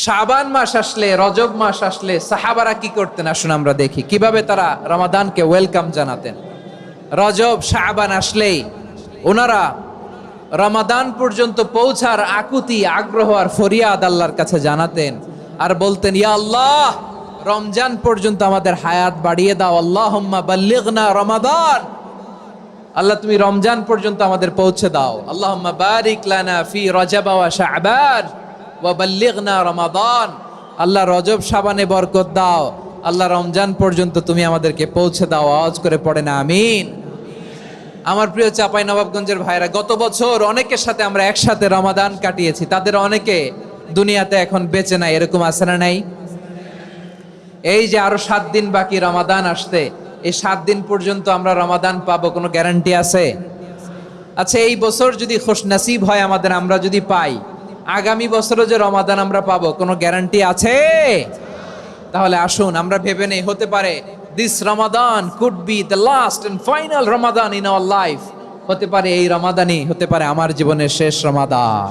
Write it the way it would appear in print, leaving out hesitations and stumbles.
শাবান মাস আসলে, রজব মাস আসলে সাহাবারা কি করতেন আসুন আমরা দেখি কিভাবে তারা রমাদানকে ওয়েলকাম জানাতেন। রজব শাবান আসলেই ওনারা রমাদান পর্যন্ত পৌঁছার আকুতি, আগ্রহ আর ফরিয়াদ আল্লাহর কাছে জানাতেন আর বলতেন, ইয়া আল্লাহ, রমজান পর্যন্ত আমাদের হায়াত বাড়িয়ে দাও। আল্লাহুম্মা বাল্লিগনা রমাদান, আল্লাহ তুমি রমজান পর্যন্ত আমাদের পৌঁছে দাও। আল্লাহুম্মা বারিক লানা ফি রজব ওয়া শাবান ওয়া বাল্লিগনা রমাদান, আল্লাহ রজব শাবানে বরকত দাও, আল্লাহ রমজান পর্যন্ত তুমি আমাদেরকে পৌঁছে দাও। আওয়াজ করে পড়ে না আমিন। আমার প্রিয় চাপাই নবাবগঞ্জের ভাইরা, গত বছর অনেকের সাথে আমরা একসাথে রমাদান কাটিয়েছি, তাদের অনেকে দুনিয়াতে এখন বেঁচে নাই, এরকম আছে না নাই? এই যে আরো 7 দিন বাকি রমাদান আসতে, এই 7 দিন পর্যন্ত আমরা রমাদান পাবো, কোনো গ্যারান্টি আছে? আচ্ছা, এই বছর যদি খুশনসিব হয় আমাদের, আমরা যদি পাই, আগামী বছরও যে রমাদান আমরা পাবো, কোনো গ্যারান্টি আছে? তাহলে আসুন আমরা ভেবে নেই, হতে পারে this Ramadan could be the last and final Ramadan in our life. হতে পারে এই রমাদানই হতে পারে আমার জীবনের শেষ রমাদান।